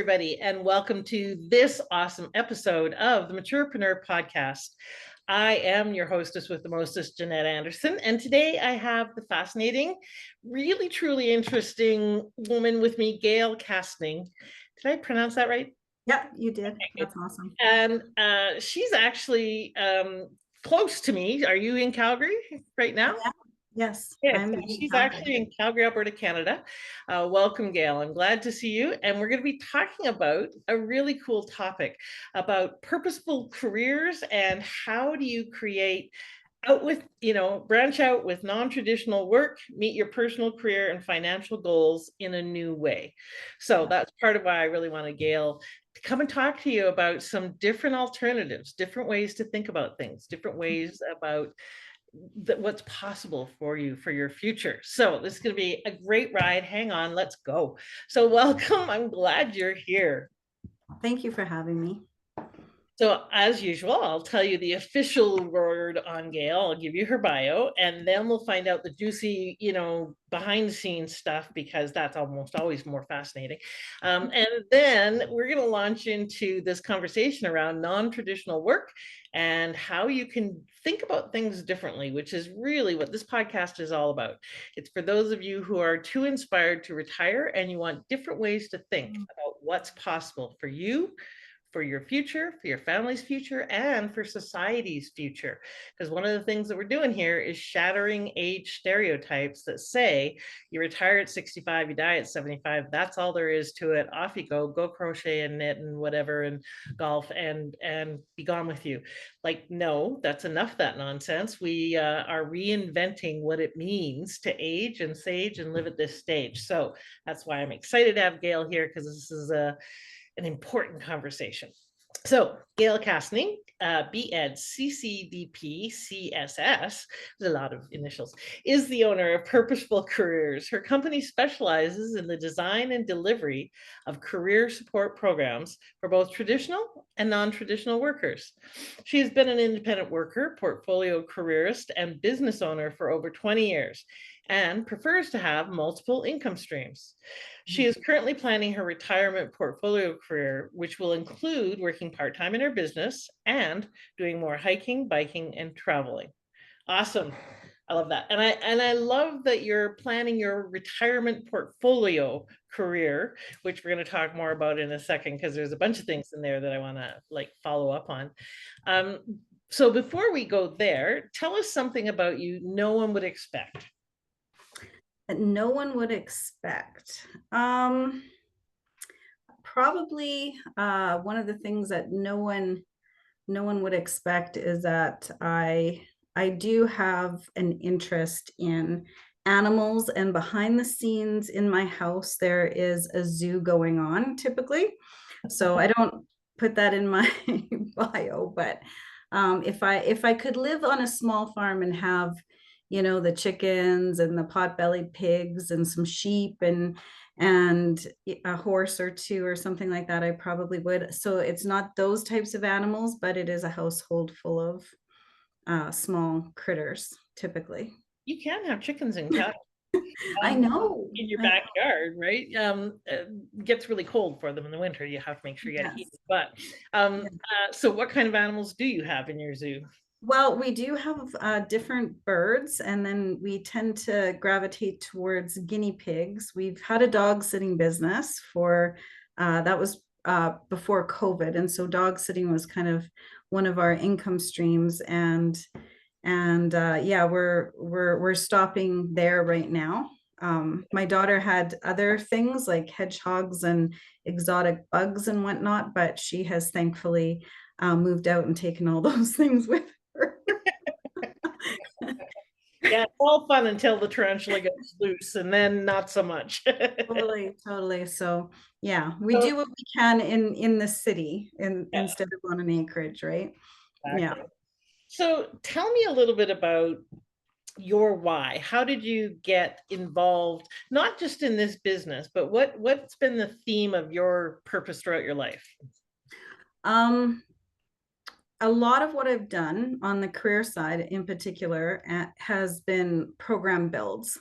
everybody, and welcome to this awesome episode of the Maturepreneur Podcast. I am your hostess with the mostest, Jeanette Anderson, and today I have the fascinating, really truly interesting woman with me, Gail Kastning. Did I pronounce that right? Yeah, you did. That's awesome. And she's actually close to me. Are you in Calgary right now? Yes, Yeah, she's actually in Calgary, Alberta, Canada. Welcome, Gail. I'm glad to see you. And we're going to be talking about a really cool topic about purposeful careers and how do you create branch out with non-traditional work, meet your personal career and financial goals in a new way. So that's part of why I really wanted Gail to come and talk to you about some different alternatives, different ways to think about things, different ways about what's possible for you for your future. So this is going to be a great ride. Hang on, let's go. So welcome. I'm glad you're here. Thank you for having me. So as usual, I'll tell you the official word on Gail. I'll give you her bio, and then we'll find out the juicy, behind the scenes stuff, because that's almost always more fascinating. And then we're going to launch into this conversation around non-traditional work and how you can think about things differently, which is really what this podcast is all about. It's for those of you who are too inspired to retire and you want different ways to think about what's possible for you, for your future, for your family's future, and for society's future. Because one of the things that we're doing here is shattering age stereotypes that say you retire at 65, you die at 75. That's all there is to it. Off you go crochet and knit and whatever and golf and be gone with you. Like, no, that's enough of that nonsense. We are reinventing what it means to age and sage and live at this stage. So that's why I'm excited to have Gail here, because this is an important conversation. So Gail Kastning B.Ed, CCDP, CSS, there's a lot of initials, is the owner of Purposeful Careers. Her company specializes in the design and delivery of career support programs for both traditional and non-traditional workers. She has been an independent worker, portfolio careerist, and business owner for over 20 years, and prefers to have multiple income streams. She is currently planning her retirement portfolio career, which will include working part-time in her business and doing more hiking, biking, and traveling. Awesome. I love that. And I love that you're planning your retirement portfolio career, which we're going to talk more about in a second, because there's a bunch of things in there that I want to follow up on. So before we go there, tell us something about you no one would expect. That no one would expect. Probably one of the things that no one would expect is that I do have an interest in animals, and behind the scenes in my house there is a zoo going on typically. So I don't put that in my bio, but if I could live on a small farm and have the chickens and the pot-bellied pigs and some sheep and a horse or two or something like that, I probably would. So it's not those types of animals, but it is a household full of small critters typically. You can have chickens and cattle. I know. In your backyard, right? It gets really cold for them in the winter. You have to make sure you get heat. But so what kind of animals do you have in your zoo? Well, we do have different birds, and then we tend to gravitate towards guinea pigs. We've had a dog sitting business for that was before COVID, and so dog sitting was kind of one of our income streams. And yeah, we're stopping there right now. My daughter had other things like hedgehogs and exotic bugs and whatnot, but she has thankfully moved out and taken all those things with her. Yeah, it's all fun until the tarantula gets loose, and then not so much. Totally. So yeah, we do what we can in the city instead of on an acreage, right? Exactly. Yeah. So tell me a little bit about your why. How did you get involved, not just in this business, but what's been the theme of your purpose throughout your life? A lot of what I've done on the career side in particular has been program builds.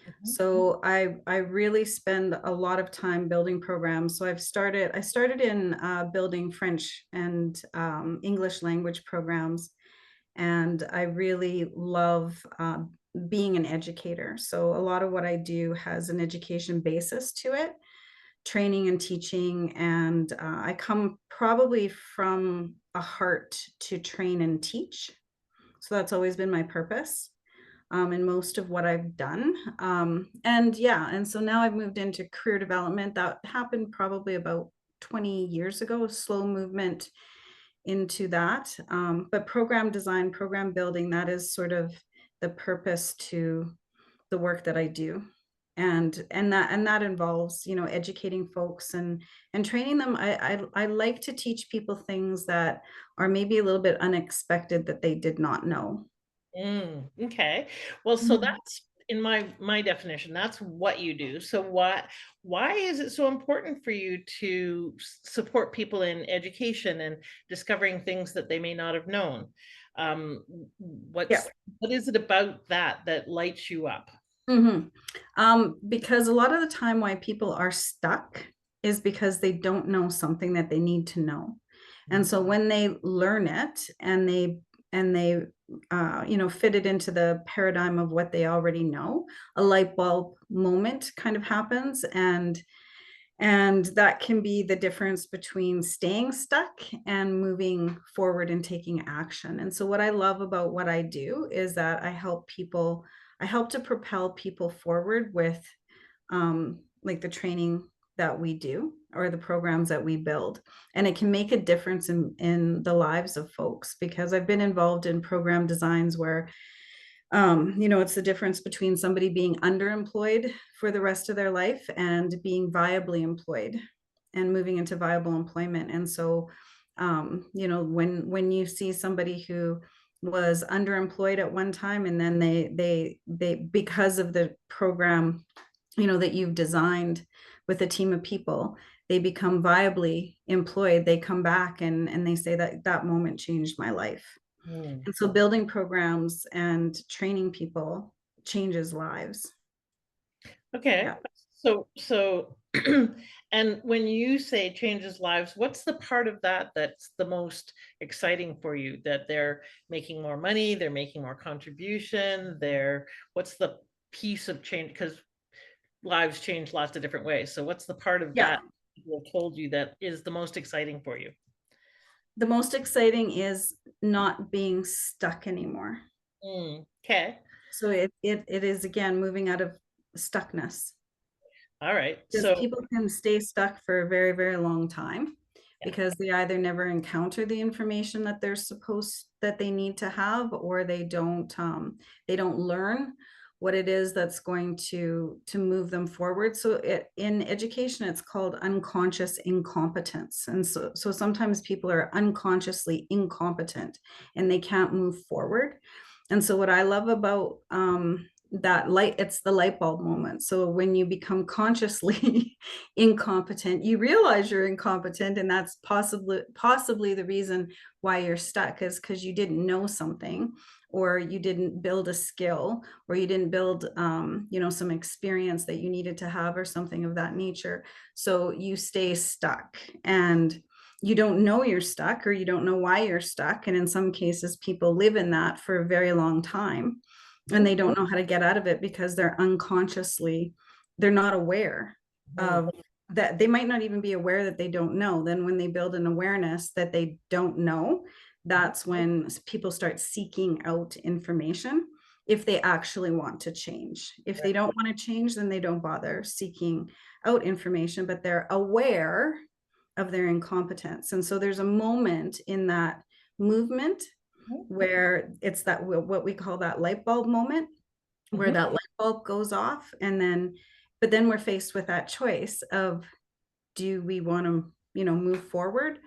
Mhm. So I really spend a lot of time building programs. So I started in building French and English language programs, and I really love being an educator. So a lot of what I do has an education basis to it, training and teaching, and I come probably from a heart to train and teach. So that's always been my purpose in most of what I've done. And yeah, and so now I've moved into career development. That happened probably about 20 years ago, a slow movement into that. But program design, program building, that is sort of the purpose to the work that I do. And that involves, you know, educating folks and training them. I like to teach people things that are maybe a little bit unexpected that they did not know. Okay. Well, so Mhm. that's in my definition, that's what you do. So why is it so important for you to support people in education and discovering things that they may not have known? Yeah. What is it about that that lights you up? Mhm. Because a lot of the time why people are stuck is because they don't know something that they need to know. And so when they learn it and they you know, fit it into the paradigm of what they already know, a light bulb moment kind of happens, and that can be the difference between staying stuck and moving forward and taking action. And so, what I love about what I do is that I help to propel people forward with like the training that we do or the programs that we build. And it can make a difference in the lives of folks because I've been involved in program designs where you know, it's the difference between somebody being underemployed for the rest of their life and being viably employed and moving into viable employment. And so, you know, when you see somebody who was underemployed at one time and then they because of the program, you know, that you've designed with a team of people, they become viably employed. They come back and they say that that moment changed my life. Mhm. And so building programs and training people changes lives. Okay. Yeah. So and when you say changes lives, what's the part of that that's the most exciting for you? That they're making more money, they're making more contribution, what's the piece of change? Because lives change lots of different ways. So what's the part of Yeah. that people have told you that is the most exciting for you? The most exciting is not being stuck anymore. Okay. So it is again moving out of stuckness All right. because So people can stay stuck for a very, very long time yeah. because they either never encounter the information that they're supposed that they need to have, or they don't learn what it is that's going to move them forward. So in education, it's called unconscious incompetence. And so sometimes people are unconsciously incompetent and they can't move forward. And so what I love about that light, it's the light bulb moment. So when you become consciously incompetent, you realize you're incompetent, and that's possibly the reason why you're stuck is because you didn't know something, or you didn't build a skill, or you didn't build you know, some experience that you needed to have, or something of that nature. So you stay stuck, and you don't know you're stuck, or you don't know why you're stuck. And in some cases, people live in that for a very long time and Mhm. they don't know how to get out of it because they're not aware Mhm. of that. They might not even be aware that they don't know. Then when they build an awareness that they don't know, that's when people start seeking out information if they actually want to change. If they don't want to change, then they don't bother seeking out information, but they're aware of their incompetence. And so there's a moment in that movement where it's that what we call that light bulb moment, where Mhm. that light bulb goes off, and then but then we're faced with that choice of, do we want to, you know, move forward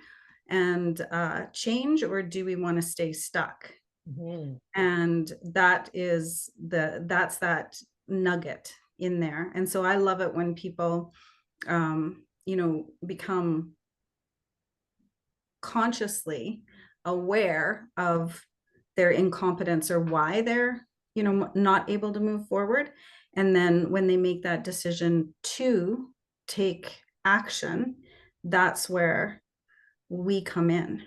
and change, or do we want to stay stuck? Mhm. And that's that nugget in there. And so I love it when people you know, become consciously aware of their incompetence or why they're, you know, not able to move forward, And then when they make that decision to take action, that's where we come in.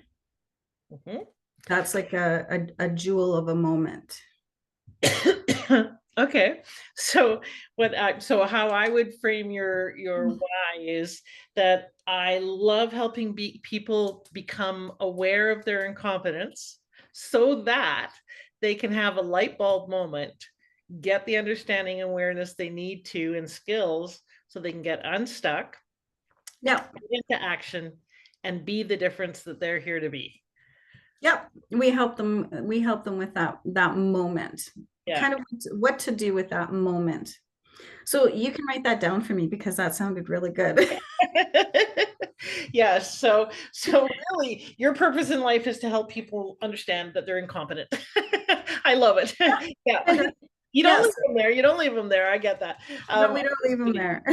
Mhm. That's like a jewel of a moment. Okay, so so how I would frame your why is that I love helping people become aware of their incompetence so that they can have a light bulb moment, get the understanding and awareness they need to and skills so they can get unstuck, Yep. get into action, and be the difference that they're here to be. Yep. We help them with that moment. Yeah. Kind of what to do with that moment. So you can write that down for me because that sounded really good. Yes. So really, your purpose in life is to help people understand that they're incompetent. I love it. And, Yeah. You don't leave yes, them there. You don't leave them there. I get that. no, I'm we don't just leave them kidding. there.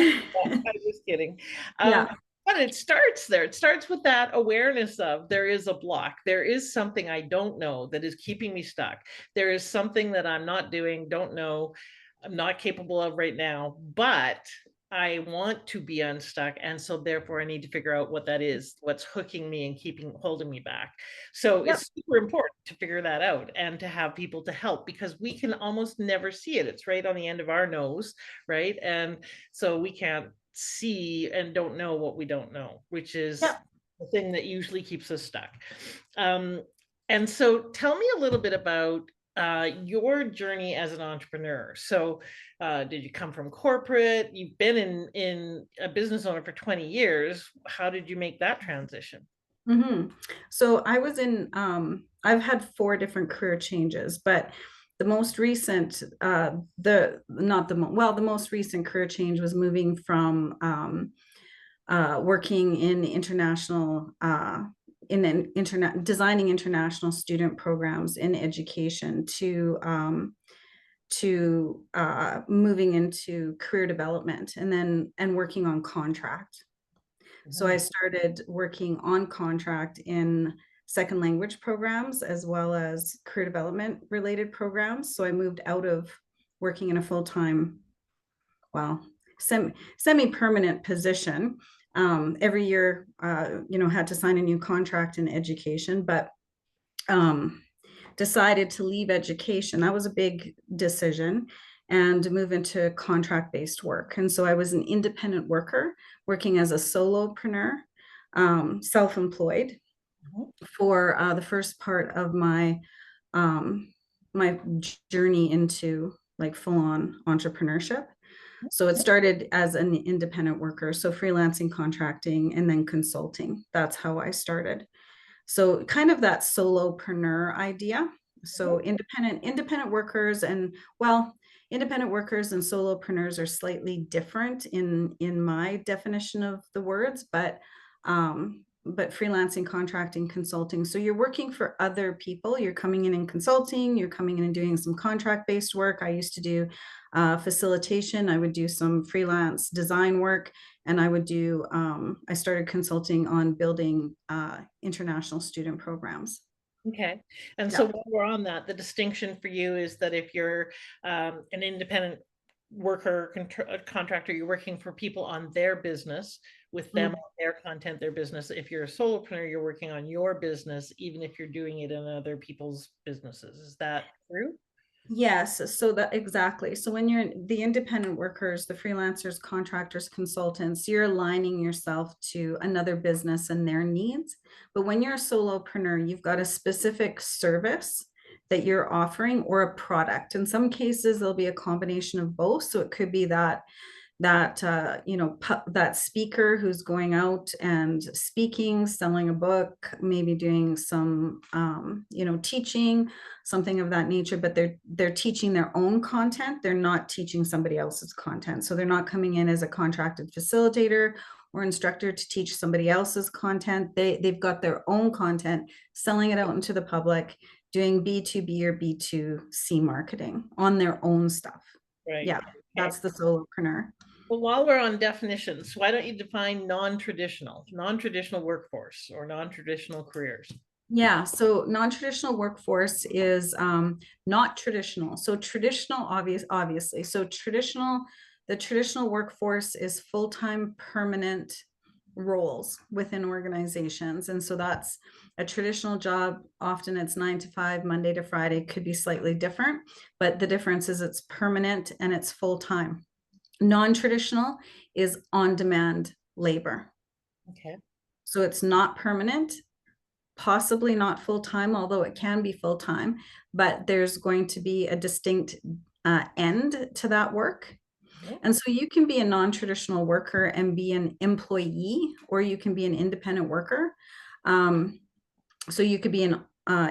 I'm just kidding. Um, Yeah. but it starts there. It starts with that awareness of there is a block. There is something I don't know that is keeping me stuck. There is something that I'm not doing, don't know, I'm not capable of right now, but I want to be unstuck. And so therefore I need to figure out what that is, what's hooking me and holding me back. So Yep. it's super important to figure that out and to have people to help because we can almost never see it. It's right on the end of our nose, right? And so we can't see and don't know what we don't know, which is Yep. the thing that usually keeps us stuck. Um, and so tell me a little bit about your journey as an entrepreneur. So did you come from corporate? You've been in a business owner for 20 years. How did you make that transition? Hmm. So I've had 4 different career changes, but the most recent, the not the mo- well, the most recent career change was moving from working in international, in an internet, designing international student programs in education to moving into career development and working on contract. So I Mhm. started working on contract in second language programs as well as career development related programs. So I moved out of working in a full-time, well, semi-permanent position. Every year, had to sign a new contract in education, but um, decided to leave education. That was a big decision and move into contract-based work. And so I was an independent worker working as a solopreneur, self-employed Mhm. for the first part of um, my journey into like full-on entrepreneurship. So it started as an independent worker, so freelancing, contracting, and then consulting. That's how I started. So kind of that solopreneur idea. So independent workers and well, independent workers and solopreneurs are slightly different in my definition of the words, but freelancing, contracting, consulting. So you're working for other people. You're coming in and consulting. You're coming in and doing some contract based work. I used to do facilitation. I would do some freelance design work, and I started consulting on building international student programs. Okay. And so Yeah. while we're on that, the distinction for you is that if you're an independent worker, contractor, you're working for people on their business with them Mm. on their content, their business. If you're a solopreneur, you're working on your business, even if you're doing it in other people's businesses. Is that true? Yes, so that exactly. So when you're the independent workers, the freelancers, contractors, consultants, you're aligning yourself to another business and their needs. But when you're a solopreneur, you've got a specific service that you're offering or a product. In some cases, there'll be a combination of both. So it could be that speaker who's going out and speaking, selling a book, maybe doing some teaching, something of that nature, but they're teaching their own content. They're not teaching somebody else's content. So they're not coming in as a contracted facilitator or instructor to teach somebody else's content. They've got their own content, selling it out into the public, doing B2B or B2C marketing on their own stuff. Right. Yeah, Okay. that's the solopreneur. Well, while we're on definitions, why don't you define non-traditional workforce or non-traditional careers? Yeah, so non-traditional workforce is not traditional. So traditional, obviously. So the traditional workforce is full-time permanent roles within organizations. And so that's a traditional job. Often it's 9 to 5, Monday to Friday, could be slightly different, but the difference is it's permanent and it's full-time. Non-traditional is on-demand labor. Okay. So it's not permanent, possibly not full-time, although it can be full-time, but there's going to be a distinct end to that work. Mhm. And so you can be a non-traditional worker and be an employee, or you can be an independent worker. So you could be an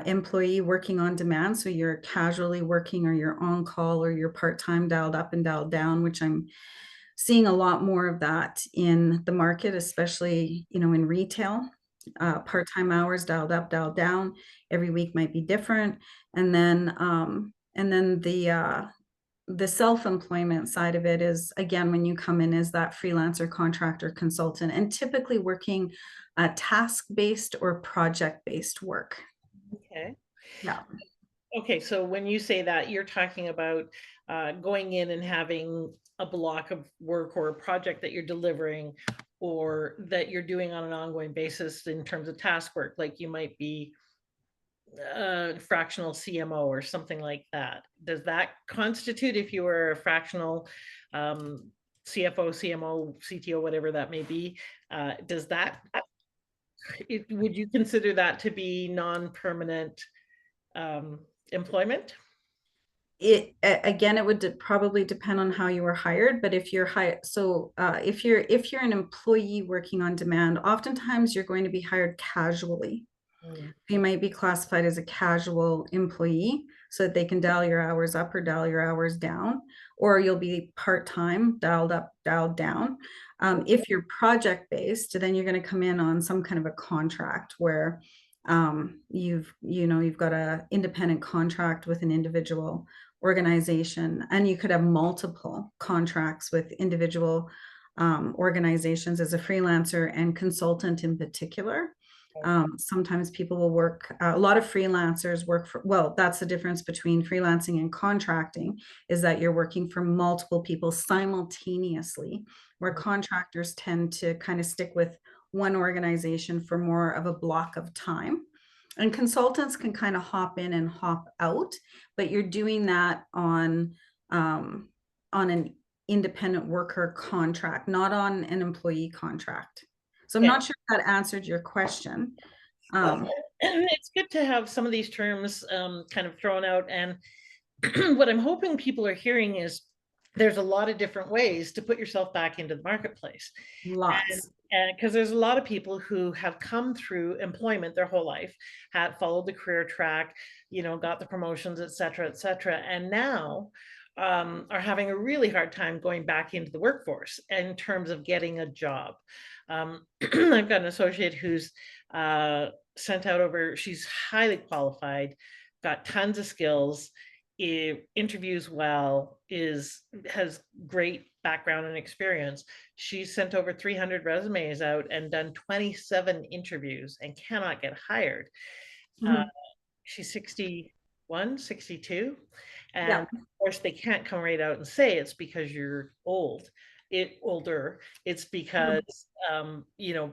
employee working on demand. So you're casually working, or you're on call, or you're part-time, dialed up and dialed down, which I'm seeing a lot more of that in the market, especially, in retail. Part-time hours, dialed up, dialed down. Every week might be different. And then the self-employment side of it is, again, when you come in as that freelancer, contractor, consultant, and typically working task-based or project-based work. Okay. Yeah. Okay, so when you say that, you're talking about going in and having a block of work or a project that you're delivering or that you're doing on an ongoing basis in terms of task work, like you might be a fractional CMO or something like that. Does that constitute, if you were a fractional um, CFO, CMO, CTO, whatever that may be, does that, would you consider that to be non-permanent um, employment? Again, it would probably depend on how you were hired, but if you're hired, so if you're an employee working on demand, oftentimes you're going to be hired casually. Mm. You might be classified as a casual employee so that they can dial your hours up or dial your hours down, or you'll be part-time, dialed up, dialed down. If you're project-based, then you're going to come in on some kind of a contract where you've got a independent contract with an individual organization, and you could have multiple contracts with individual organizations as a freelancer and consultant in particular. Sometimes people will work, a lot of freelancers work for, well, that's the difference between freelancing and contracting, is that you're working for multiple people simultaneously, where contractors tend to kind of stick with one organization for more of a block of time. And consultants can kind of hop in and hop out, but you're doing that on an independent worker contract, not on an employee contract. So I'm Okay. not sure if that answered your question. Well, Um, and it's good to have some of these terms kind of thrown out. And what I'm hoping people are hearing is there's a lot of different ways to put yourself back into the marketplace. Lots. And because there's a lot of people who have come through employment their whole life, had followed the career track, got the promotions, et cetera, and now are having a really hard time going back into the workforce in terms of getting a job. I've got an associate who's sent out over, she's highly qualified, got tons of skills, interviews well, has great background and experience. She's sent over 300 resumes out and done 27 interviews and cannot get hired. Uh, Mhm. she's 61, 62. And Yeah. of course, they can't come right out and say it's because you're older. It's Mhm. because,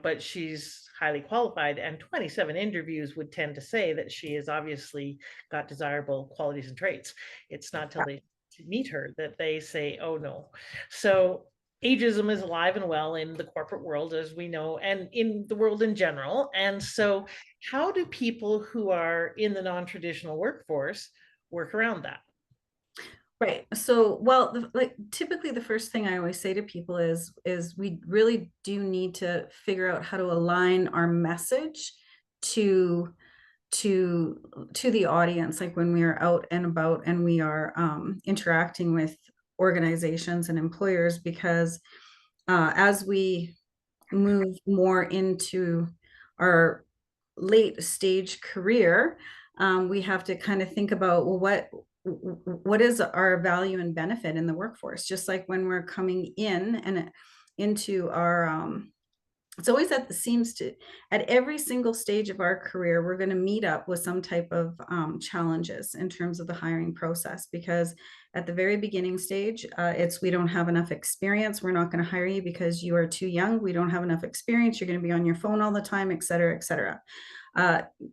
but she's highly qualified, and 27 interviews would tend to say that she has obviously got desirable qualities and traits. It's not till Yeah. they meet her that they say, oh no. So ageism is alive and well in the corporate world, as we know, and in the world in general. And so how do people who are in the non-traditional workforce work around that? Right. So, well, like typically the first thing I always say to people is we really do need to figure out how to align our message to to the audience, like when we are out and about and we are interacting with organizations and employers, because as we move more into our late stage career, we have to kind of think about, well, what is our value and benefit in the workforce? Just like when we're coming in and into it's always at every single stage of our career, we're going to meet up with some type of challenges in terms of the hiring process, because at the very beginning stage, it's, we don't have enough experience. We're not going to hire you because you are too young. We don't have enough experience. You're going to be on your phone all the time, et cetera, et cetera.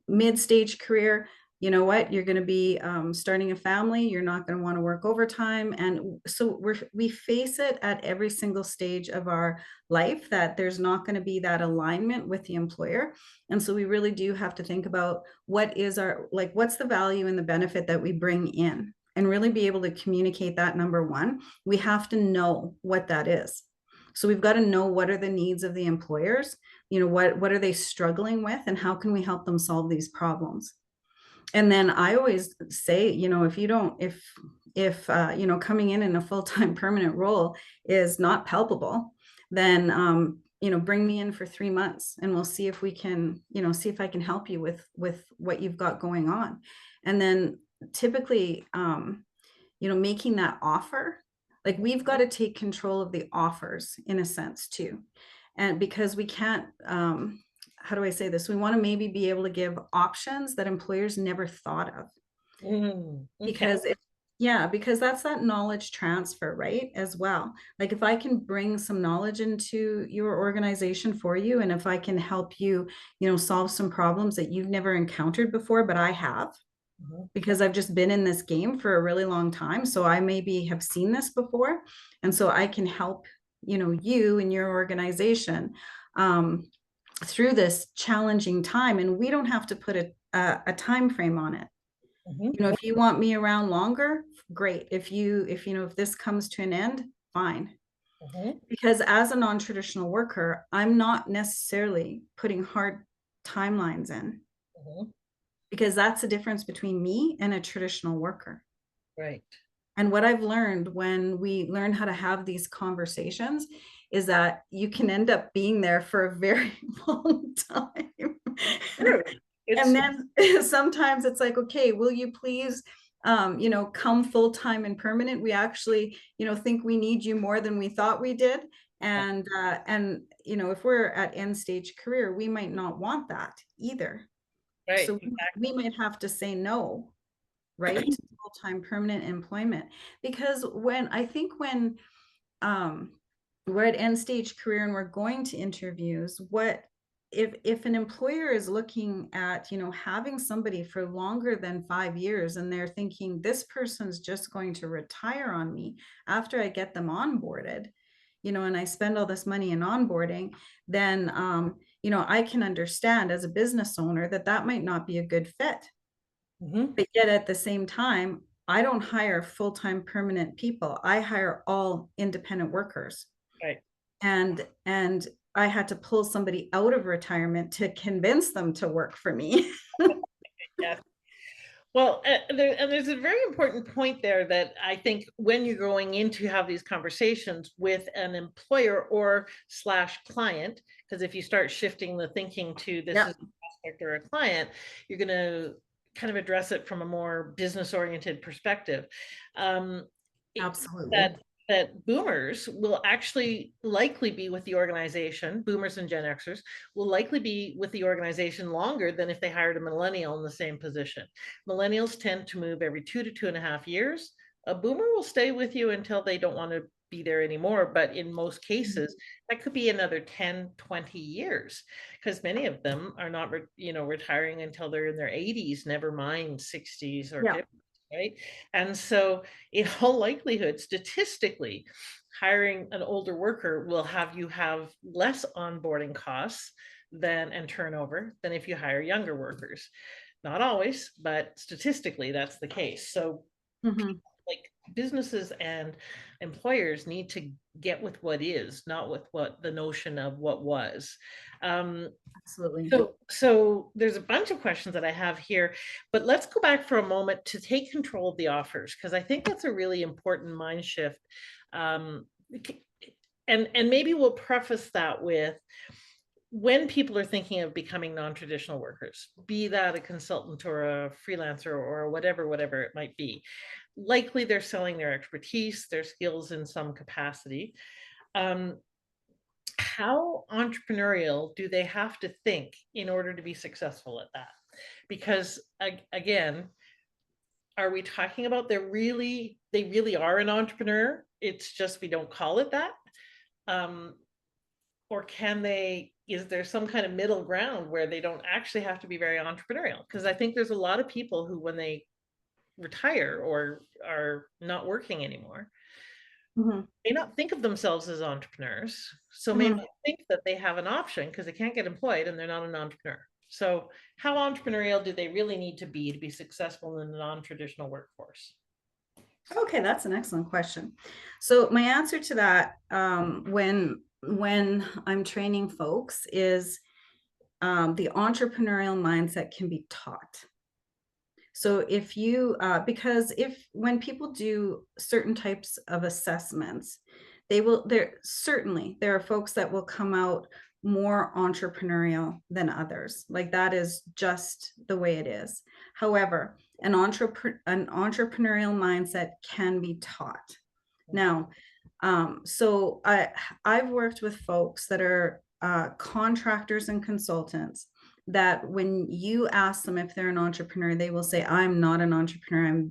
Mid-stage career, you know what, you're going to be starting a family, you're not going to want to work overtime. And so we face it at every single stage of our life, that there's not going to be that alignment with the employer. And so we really do have to think about what is our, like, what's the value and the benefit that we bring in, and really be able to communicate that. Number one, we have to know what that is. So we've got to know, what are the needs of the employers, you know, what are they struggling with, and how can we help them solve these problems. And then I always say, you know, if you don't, if you know, coming in a full-time permanent role is not palpable, then you know, bring me in for 3 months and we'll see if we can, you know, see if I can help you with what you've got going on. And then typically you know, making that offer, like, we've got to take control of the offers in a sense too. And because we can't how do I say this? We want to maybe be able to give options that employers never thought of, Okay. because yeah, because that's that knowledge transfer, right? As well. Like, if I can bring some knowledge into your organization for you, and if I can help you, you know, solve some problems that you've never encountered before, but I have, Mhm. because I've just been in this game for a really long time. So I maybe have seen this before. And so I can help, you know, you and your organization um, through this challenging time. And we don't have to put a time frame on it. Mhm. You know, if you want me around longer, great. If you know, if this comes to an end, fine. Mhm. Because as a non-traditional worker, I'm not necessarily putting hard timelines in, Mhm. because that's the difference between me and a traditional worker. Right. And what I've learned when we learn how to have these conversations is that you can end up being there for a very long time. True. And It's then sometimes it's like, okay, will you please, you know, come full time and permanent? We actually, you know, think we need you more than we thought we did. And you know, if we're at end stage career, we might not want that either. right. So we might have to say no, right, to full-time permanent employment. Because when I think when um, we're at end stage career and we're going to interviews, what if an employer is looking at, you know, having somebody for longer than 5 years, and they're thinking this person's just going to retire on me after I get them onboarded, you know, and I spend all this money in onboarding, then you know, I can understand as a business owner that that might not be a good fit. Mhm. But yet at the same time, I don't hire full-time permanent people. I hire all independent workers. Right. And I had to pull somebody out of retirement to convince them to work for me. Yes. Well, there's a very important point there that I think when you're going in to have these conversations with an employer or slash client, because if you start shifting the thinking to this is Yep, a prospect or a client, you're going to kind of address it from a more business oriented perspective. Um, it- absolutely. that that boomers will actually likely be with the organization, boomers and Gen Xers will likely be with the organization longer than if they hired a millennial in the same position. Millennials tend to move every 2 to 2.5 years. A boomer will stay with you until they don't want to be there anymore. But in most cases, that could be another 10, 20 years because many of them are not, retiring until they're in their 80s, never mind 60s or Yeah, 50s, right? And so, in all likelihood, statistically, hiring an older worker will have you have less onboarding costs than and turnover than if you hire younger workers. Not always, but statistically, that's the case. So, mhm, like businesses and employers need to get with what is, not with what the notion of what was. Um, absolutely. so there's a bunch of questions that I have here, but let's go back for a moment to take control of the offers because I think that's a really important mind shift. Um, and maybe we'll preface that with when people are thinking of becoming non-traditional workers, be that a consultant or a freelancer or whatever it might be, likely they're selling their expertise, their skills in some capacity. Um, how entrepreneurial do they have to think in order to be successful at that? Because again, are we talking about they really are an entrepreneur? It's just we don't call it that. Um, or is there some kind of middle ground where they don't actually have to be very entrepreneurial? Because I think there's a lot of people who, when they retire or are not working anymore, Mhm, may not think of themselves as entrepreneurs. So maybe mhm. they think that they have an option because they can't get employed and they're not an entrepreneur. So how entrepreneurial do they really need to be successful in the non-traditional workforce? Okay, that's an excellent question. So my answer to that, when I'm training folks, is the entrepreneurial mindset can be taught. So if you, because if when people do certain types of assessments, there are folks that will come out more entrepreneurial than others. Like that is just the way it is. However, an entrepreneurial mindset can be taught. Now, I've worked with folks that are contractors and consultants that when you ask them if they're an entrepreneur, they will say, I'm not an entrepreneur.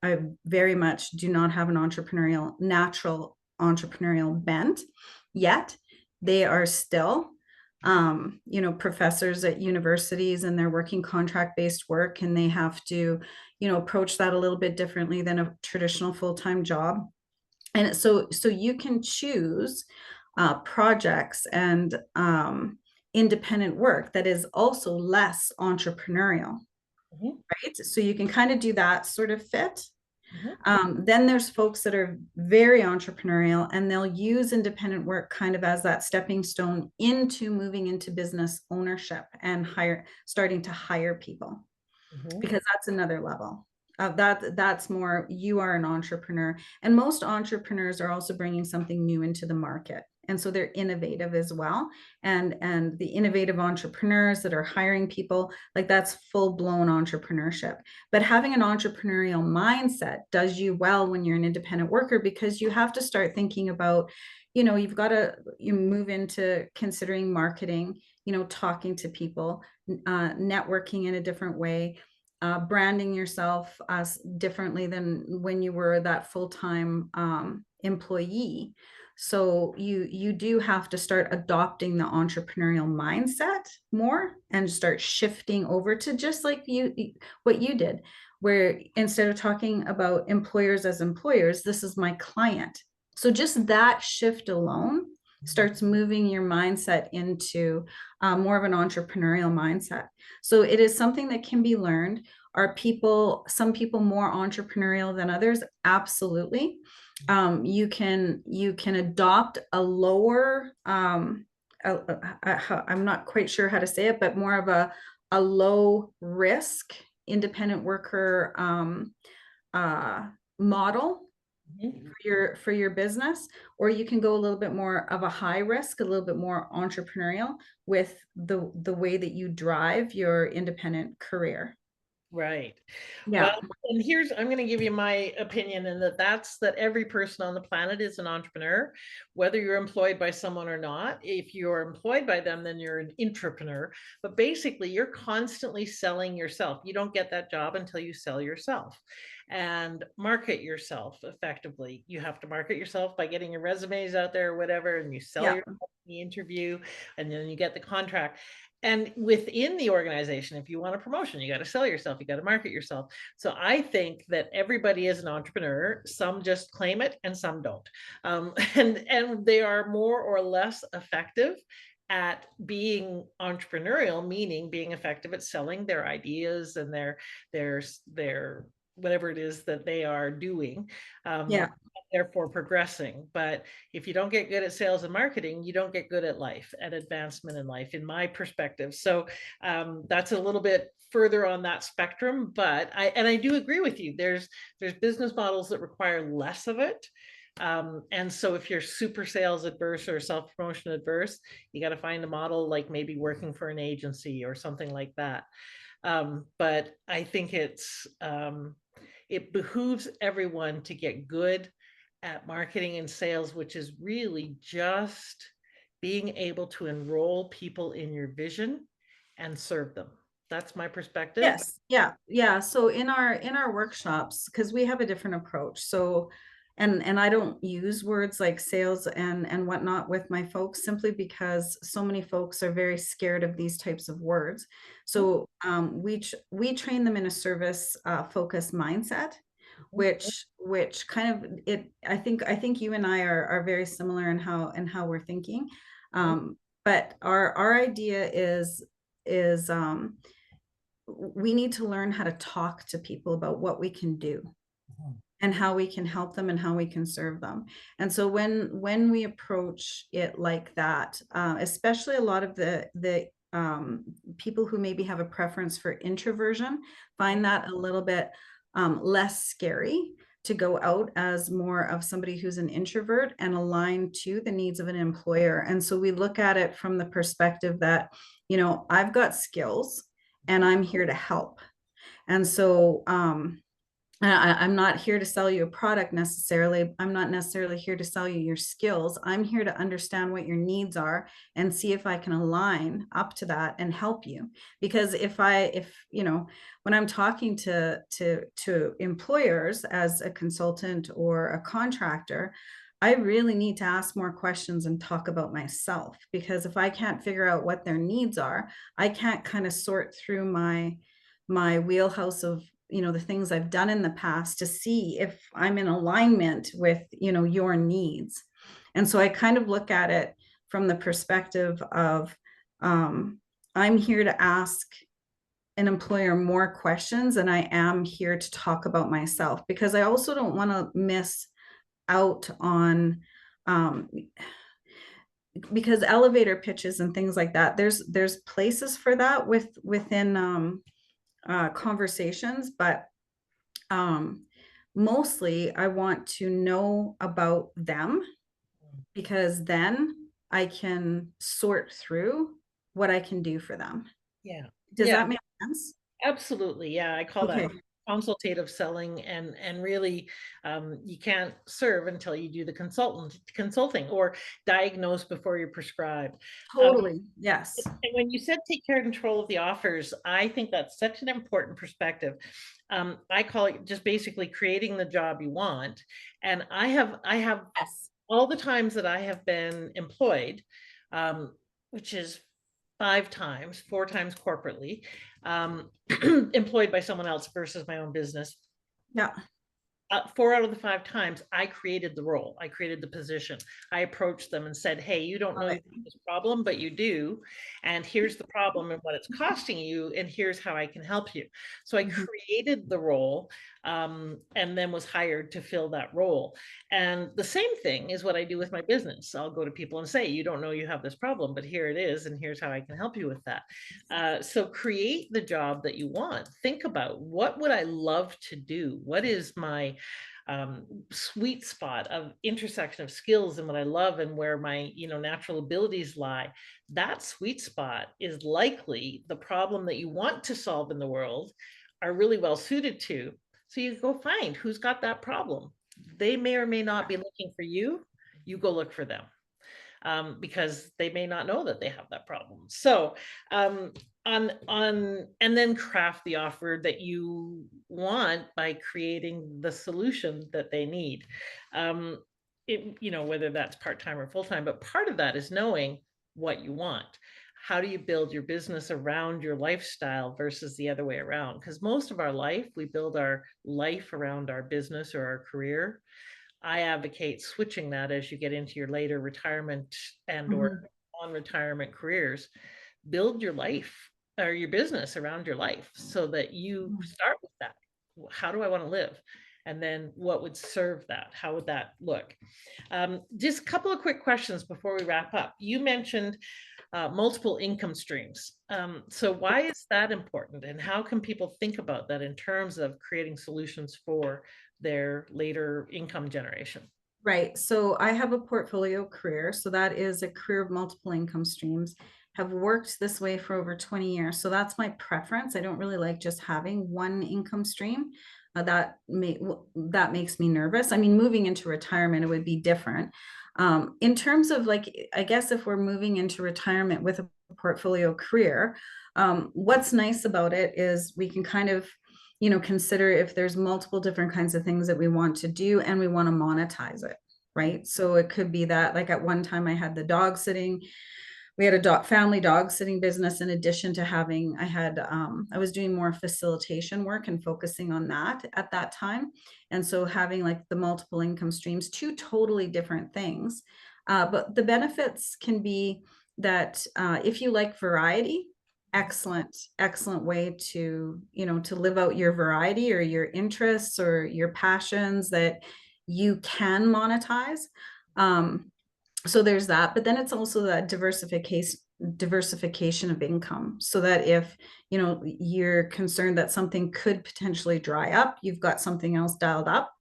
I very much do not have an natural entrepreneurial bent yet. They are still, professors at universities, and they're working contract-based work, and they have to, approach that a little bit differently than a traditional full-time job. And so you can choose projects and independent work that is also less entrepreneurial, Mhm, right? So you can kind of do that sort of fit. mhm, Then there's folks that are very entrepreneurial, and they'll use independent work kind of as that stepping stone into moving into business ownership and starting to hire people, mhm, because that's another level. That's more, you are an entrepreneur, and most entrepreneurs are also bringing something new into the market, and so they're innovative as well. And the innovative entrepreneurs that are hiring people, like that's full-blown entrepreneurship. But having an entrepreneurial mindset does you well when you're an independent worker, because you have to start thinking about, you've got to, you move into considering marketing, talking to people, networking in a different way, branding yourself as differently than when you were that full-time employee. So you do have to start adopting the entrepreneurial mindset more and start shifting over to just like what you did, where instead of talking about employers as employers, this is my client. So just that shift alone starts moving your mindset into more of an entrepreneurial mindset. So it is something that can be learned. Some people more entrepreneurial than others? Absolutely. You can adopt a lower, I'm not quite sure how to say it, but more of a low risk independent worker model mhm. for your business, or you can go a little bit more of a high risk, a little bit more entrepreneurial with the way that you drive your independent career. Right. Well, Yeah. and I'm going to give you my opinion, and that's that every person on the planet is an entrepreneur, whether you're employed by someone or not. If you're employed by them, then you're an intrapreneur. But basically, you're constantly selling yourself. You don't get that job until you sell yourself and market yourself effectively. You have to market yourself by getting your resumes out there or whatever, and you sell Yeah. your the interview, and then you get the contract. And within the organization, if you want a promotion, you got to sell yourself, you got to market yourself. So I think that everybody is an entrepreneur. Some just claim it and some don't. And they are more or less effective at being entrepreneurial, meaning being effective at selling their ideas and their whatever it is that they are doing. Yeah. Therefore progressing. But if you don't get good at sales and marketing, you don't get good at life, at advancement in life, in my perspective. So that's a little bit further on that spectrum. But I do agree with you. There's business models that require less of it. And so if you're super sales adverse or self-promotion adverse, you got to find a model like maybe working for an agency or something like that. But I think it behooves everyone to get good at marketing and sales, which is really just being able to enroll people in your vision and serve them. That's my perspective. Yes, yeah, yeah. So in our workshops, because we have a different approach. So and I don't use words like sales and whatnot with my folks simply because so many folks are very scared of these types of words. So we train them in a service focused mindset, which kind of it I think you and I are very similar in how we're thinking. But our idea is we need to learn how to talk to people about what we can do and how we can help them and how we can serve them. And so when we approach it like that, especially a lot of the people who maybe have a preference for introversion find that a little bit less scary to go out as more of somebody who's an introvert and align to the needs of an employer. And so we look at it from the perspective that, I've got skills and I'm here to help. And so I'm not here to sell you a product necessarily. I'm not necessarily here to sell you your skills. I'm here to understand what your needs are and see if I can align up to that and help you. Because when I'm talking to employers as a consultant or a contractor, I really need to ask more questions and talk about myself, because if I can't figure out what their needs are, I can't kind of sort through my wheelhouse of the things I've done in the past to see if I'm in alignment with your needs. And so I kind of look at it from the perspective of I'm here to ask an employer more questions than I am here to talk about myself, because I also don't want to miss out on because elevator pitches and things like that, there's places for that within conversations, but mostly I want to know about them, because then I can sort through what I can do for them. Yeah. Does Yeah. that make sense? Absolutely. Yeah, I call that Okay. consultative selling, and really you can't serve until you do the consulting or diagnose before you prescribe. Totally. Yes. And when you said take care and control of the offers, I think that's such an important perspective. I call it just basically creating the job you want. And I have Yes. all the times that I have been employed, which is 5 times, 4 times corporately, employed by someone else versus my own business. Yeah. 4 out of the 5 times, I created the role. I created the position. I approached them and said, "Hey, you don't know Love you it. have this problem, but you do. And here's the problem and what it's costing you. And here's how I can help you." So I Mhm. created the role, and then was hired to fill that role. And the same thing is what I do with my business. I'll go to people and say, "You don't know you have this problem, but here it is. And here's how I can help you with that." So create the job that you want. Think about, what would I love to do? What is my sweet spot of intersection of skills and what I love and where my natural abilities lie? That sweet spot is likely the problem that you want to solve in the world, are really well suited to. So you go find who's got that problem. They may or may not be looking for you. You go look for them, because they may not know that they have that problem. So and then craft the offer that you want by creating the solution that they need. Whether that's part-time or full-time, but part of that is knowing what you want. How do you build your business around your lifestyle versus the other way around? Because most of our life, we build our life around our business or our career. I advocate switching that as you get into your later retirement and or Mhm. non-retirement careers. Build your life or your business around your life so that you Mhm. start with that. How do I want to live? And then what would serve that? How would that look? Just a couple of quick questions before we wrap up. You mentioned multiple income streams. So why is that important? And how can people think about that in terms of creating solutions for their later income generation? Right. So I have a portfolio career. So that is a career of multiple income streams. Have worked this way for over 20 years. So that's my preference. I don't really like just having one income stream. that makes me nervous. I mean, moving into retirement, it would be different. In terms of like, I guess if we're moving into retirement with a portfolio career, what's nice about it is we can kind of, consider if there's multiple different kinds of things that we want to do and we want to monetize it, right? So it could be that, like at one time I had the dog sitting, we had a family dog sitting business in addition to having, I was doing more facilitation work and focusing on that at that time. And so having like the multiple income streams, two totally different things. But the benefits can be that if you like variety, excellent way to, to live out your variety or your interests or your passions that you can monetize. So there's that, but then it's also that diversification of income, so that if you're concerned that something could potentially dry up, you've got something else dialed up.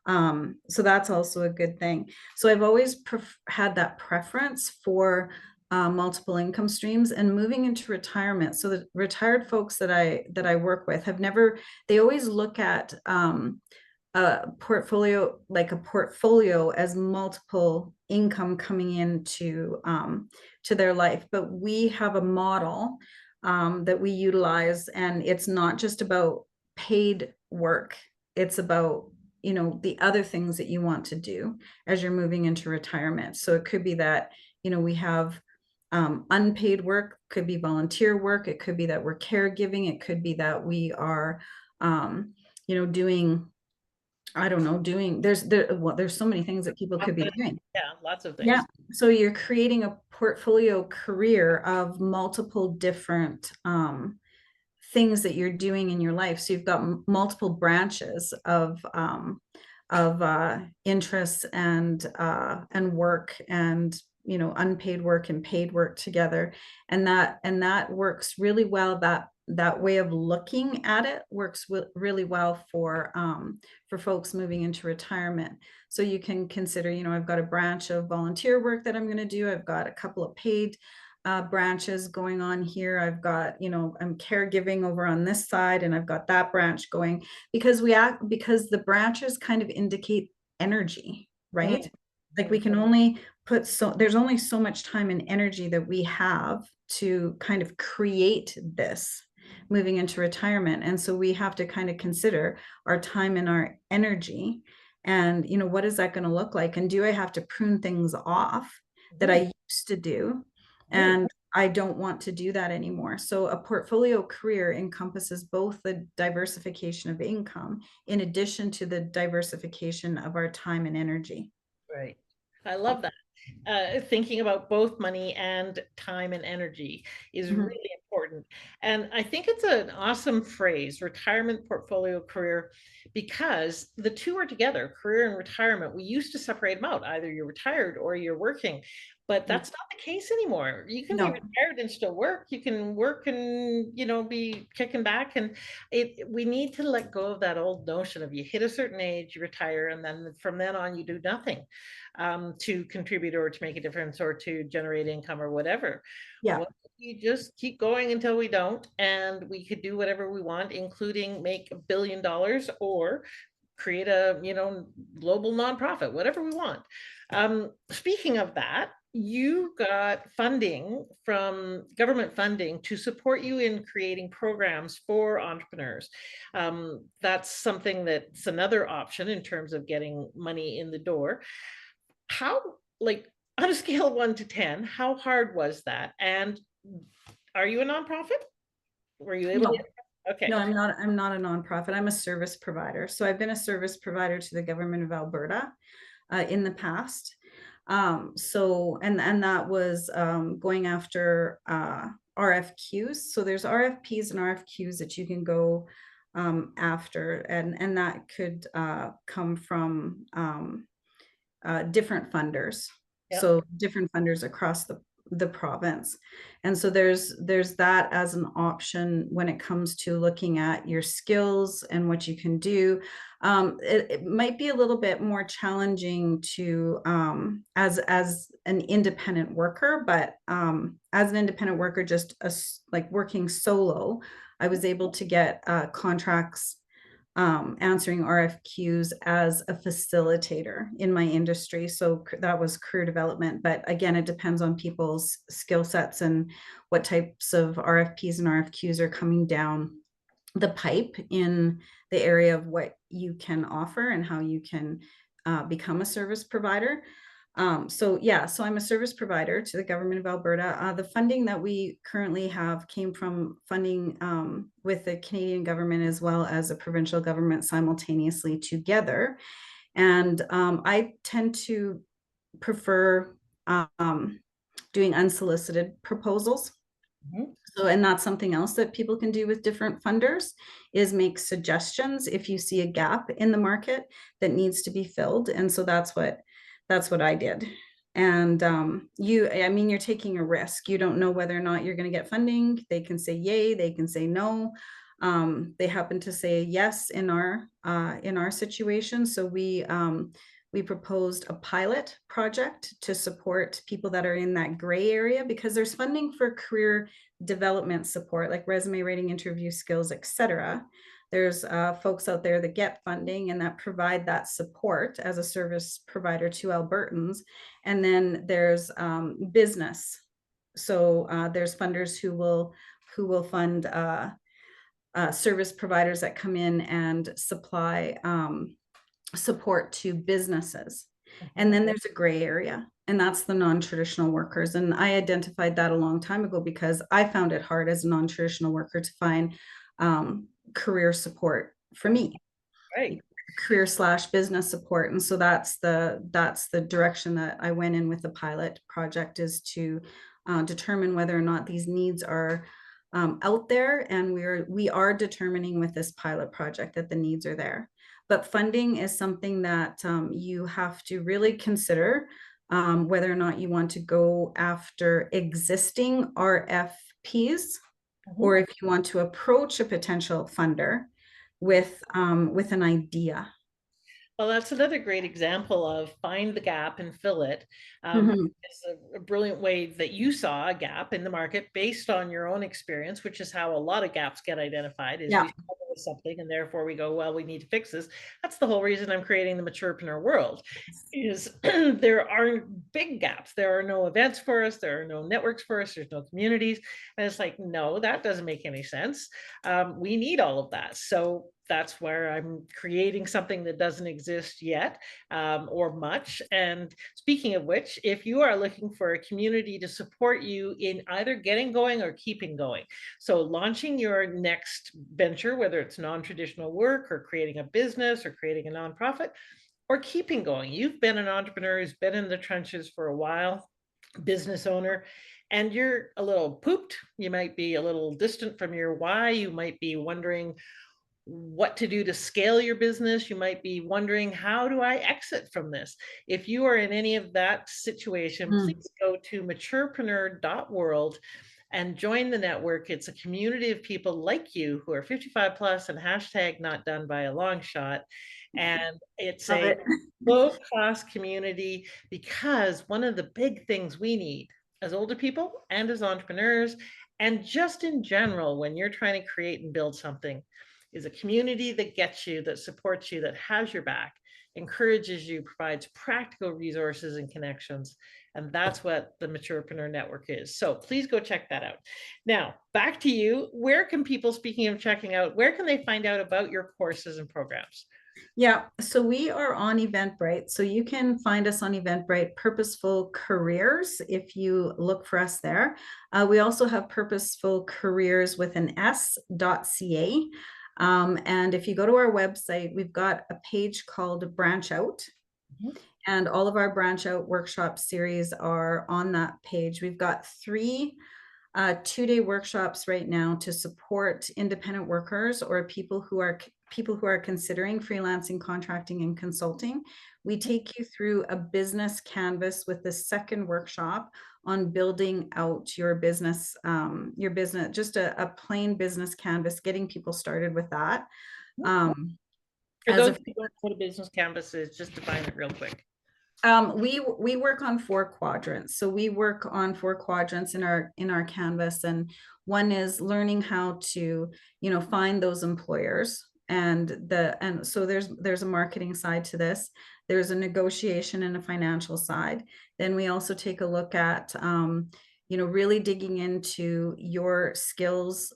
So that's also a good thing. So I've always had that preference for multiple income streams, and moving into retirement. So the retired folks that I work with have never, they always look at a portfolio as multiple income coming into to their life. But we have a model that we utilize, and it's not just about paid work. It's about the other things that you want to do as you're moving into retirement. So it could be that we have unpaid work, could be volunteer work, it could be that we're caregiving, it could be that we are doing, I don't know, there's so many things that people could be doing. Yeah, lots of Yeah. things. So you're creating a portfolio career of multiple different things that you're doing in your life. So you've got multiple branches of interests and work, and unpaid work and paid work together, and that works really well. That way of looking at it works really well for folks moving into retirement. So you can consider, I've got a branch of volunteer work that I'm going to do. I've got a couple of paid branches going on here. I've got, I'm caregiving over on this side, and I've got that branch going, because because the branches kind of indicate energy, right? Mm-hmm. Like we can only there's only so much time and energy that we have to kind of create this moving into retirement. And so we have to kind of consider our time and our energy, and what is that going to look like, and do I have to prune things off that I used to do, and I don't want to do that anymore. So a portfolio career encompasses both the diversification of income in addition to the diversification of our time and energy. Right. I love that. Thinking about both money and time and energy is Mhm. really important. And I think it's an awesome phrase, retirement portfolio career, because the two are together, career and retirement. We used to separate them out. Either you're retired or you're working, but Yeah. that's not the case anymore. You can be No. retired and still work. You can work and, be kicking back. And we need to let go of that old notion of you hit a certain age, you retire, and then from then on you do nothing to contribute or to make a difference or to generate income or whatever. Yeah. Well, you just keep going until we don't, and we could do whatever we want, including make $1 billion or create a global nonprofit, whatever we want. Speaking of that, you got funding from government funding to support you in creating programs for entrepreneurs. That's something that's another option in terms of getting money in the door. How, like, on a scale of 1 to 10, how hard was that? And are you a nonprofit? Were you able to? No. Okay. No, I'm not a nonprofit. I'm a service provider. So I've been a service provider to the government of Alberta in the past. And that was going after RFQs. So there's RFPs and RFQs that you can go after, and that could come from different funders. Yep. So different funders across the province. And so there's that as an option when it comes to looking at your skills and what you can do. It might be a little bit more challenging to as an independent worker, but as an independent worker, just like working solo, I was able to get contracts answering RFQs as a facilitator in my industry. So that was career development. But again, it depends on people's skill sets and what types of RFPs and RFQs are coming down the pipe in the area of what you can offer and how you can become a service provider. So I'm a service provider to the government of Alberta. The funding that we currently have came from funding with the Canadian government as well as a provincial government simultaneously together. And I tend to prefer doing unsolicited proposals. Mhm. So, and that's something else that people can do with different funders is make suggestions if you see a gap in the market that needs to be filled. And so that's what I did. And I mean, you're taking a risk. You don't know whether or not you're going to get funding. They can say yay, they can say no. They happen to say yes in our situation. So we proposed a pilot project to support people that are in that gray area because there's funding for career development support like resume writing, interview skills, etc. There's folks out there that get funding and that provide that support as a service provider to Albertans. And then there's business. So there's funders who will fund service providers that come in and supply support to businesses. And then there's a gray area, and that's the non-traditional workers. And I identified that a long time ago because I found it hard as a non-traditional worker to find career support for me, Right. career/business support. And so that's the direction that I went in with the pilot project, is to determine whether or not these needs are out there. And we are determining with this pilot project that the needs are there. But funding is something that you have to really consider whether or not you want to go after existing RFPs Mhm. or if you want to approach a potential funder with an idea. Well, that's another great example of find the gap and fill it. Mhm. It's a brilliant way that you saw a gap in the market based on your own experience, which is how a lot of gaps get identified, is we Yeah. struggle with something and therefore we go, well, we need to fix this. That's the whole reason I'm creating the Maturepreneur World, is there are big gaps. There are no events for us. There are no networks for us. There's no communities. And it's like, no, that doesn't make any sense. We need all of that. So that's where I'm creating something that doesn't exist yet or much. And speaking of which, if you are looking for a community to support you in either getting going or keeping going, so launching your next venture, whether it's non-traditional work or creating a business or creating a nonprofit or keeping going, you've been an entrepreneur who's been in the trenches for a while, business owner, and you're a little pooped. You might be a little distant from your why. You might be wondering what to do to scale your business. You might be wondering, how do I exit from this? If you are in any of that situation, Mm. please go to maturepreneur.world and join the network. It's a community of people like you who are 55 plus and hashtag not done by a long shot. And it's Love a it. low cost community, because one of the big things we need as older people and as entrepreneurs, and just in general, when you're trying to create and build something, is a community that gets you, that supports you, that has your back, encourages you, provides practical resources and connections. And that's what the Maturepreneur Network is. So please go check that out. Now, back to you. Where can people, speaking of checking out, where can they find out about your courses and programs? Yeah, so we are on Eventbrite. So you can find us on Eventbrite, Purposeful Careers, if you look for us there. We also have Purposeful Careers with an S.ca. And if you go to our website, we've got a page called Branch Out. Mhm. And all of our Branch Out workshop series are on that page. We've got 3 2-day workshops right now to support independent workers or people who are considering freelancing, contracting, and consulting. We take you through a business canvas with the second workshop on building out your business, just a plain business canvas, getting people started with that. Um, For as those a who don't know what a business canvas is, just define it real quick. we work on 4 quadrants. So we work on 4 quadrants in our canvas, and one is learning how to, find those employers and so there's a marketing side to this. There's a negotiation and a financial side. Then we also take a look at really digging into your skills,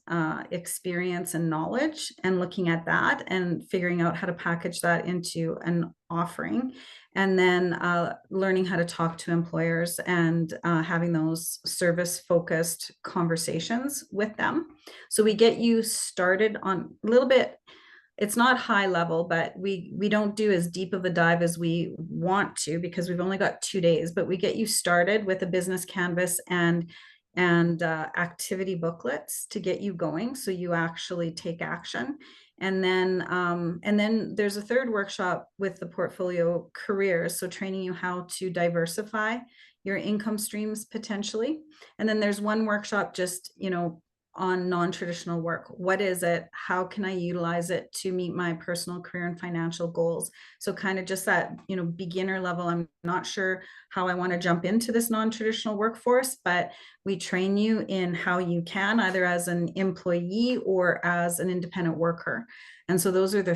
experience, and knowledge, and looking at that and figuring out how to package that into an offering. And then learning how to talk to employers and having those service focused conversations with them. So we get you started on a little bit. It's not high level, but we don't do as deep of a dive as we want to, because we've only got 2 days, but we get you started with a business canvas and activity booklets to get you going, so you actually take action. And then there's a third workshop with the portfolio careers, so training you how to diversify your income streams potentially. And then there's one workshop just on non-traditional work. What is it? How can I utilize it to meet my personal career and financial goals? So kind of just that, beginner level. I'm not sure how I want to jump into this non-traditional workforce, but we train you in how you can, either as an employee or as an independent worker. And so those are the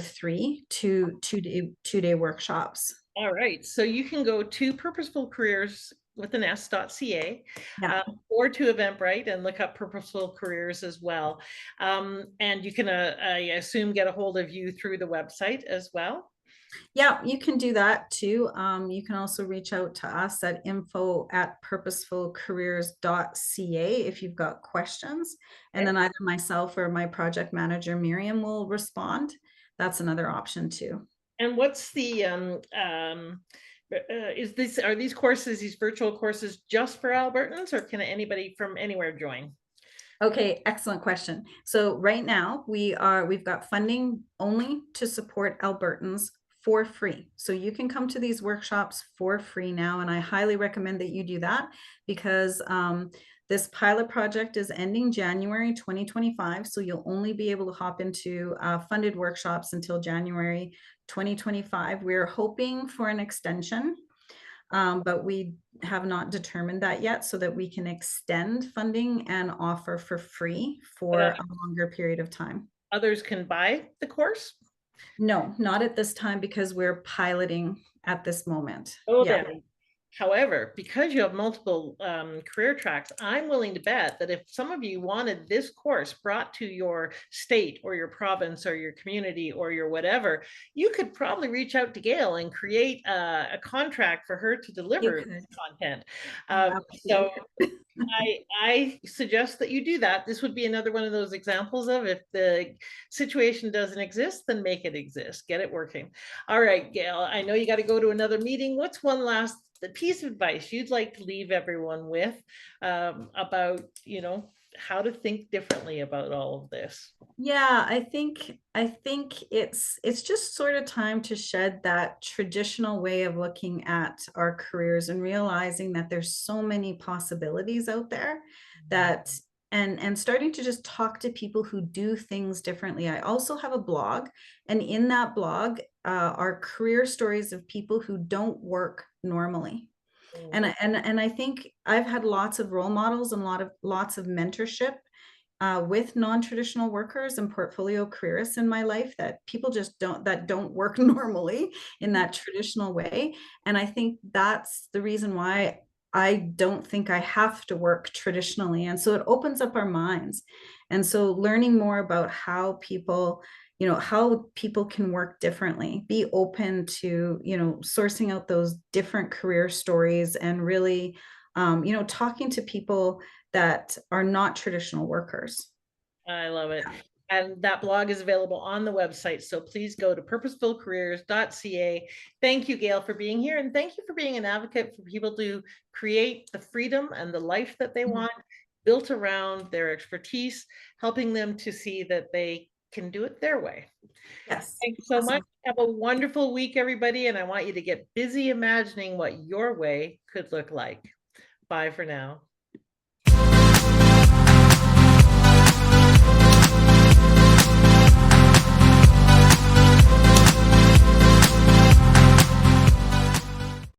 two-day workshops. All right. So you can go to Purposeful Careers with an s.ca Yeah. or to Eventbrite and look up Purposeful Careers as well. And you can, I assume, get a hold of you through the website as well. Yeah, you can do that too. You can also reach out to us at info@purposefulcareers.ca if you've got questions. And then either myself or my project manager, Miriam, will respond. That's another option too. And what's the are these courses, these virtual courses, just for Albertans, or can anybody from anywhere join? Okay, excellent question. So right now we've got funding only to support Albertans for free. So you can come to these workshops for free now, and I highly recommend that you do that, because this pilot project is ending January 2025. So you'll only be able to hop into funded workshops until January 2025. We're hoping for an extension, but we have not determined that yet, so that we can extend funding and offer for free for a longer period of time. Others can buy the course? No, not at this time, because we're piloting at this moment. Oh, yeah. then. However, because you have multiple career tracks, I'm willing to bet that if some of you wanted this course brought to your state or your province or your community or your whatever, you could probably reach out to Gail and create a contract for her to deliver this content. So I suggest that you do that. This would be another one of those examples of, if the situation doesn't exist, then make it exist. Get it working. All right, Gail, I know you got to go to another meeting. What's one last piece of advice you'd like to leave everyone with about, how to think differently about all of this? Yeah, I think it's just sort of time to shed that traditional way of looking at our careers and realizing that there's so many possibilities out there, that and starting to just talk to people who do things differently. I also have a blog, and in that blog are career stories of people who don't work normally. And I think I've had lots of role models and lots of mentorship with non-traditional workers and portfolio careerists in my life, that people just don't work normally in that traditional way. And I think that's the reason why I don't think I have to work traditionally. And so it opens up our minds. And so learning more about how people can work differently, be open to, sourcing out those different career stories, and really, talking to people that are not traditional workers. I love it. And that blog is available on the website. So please go to purposefulcareers.ca. Thank you, Gail, for being here. And thank you for being an advocate for people to create the freedom and the life that they want, built around their expertise, helping them to see that they can do it their way. Yes. Thanks so much. Have a wonderful week, everybody. And I want you to get busy imagining what your way could look like. Bye for now.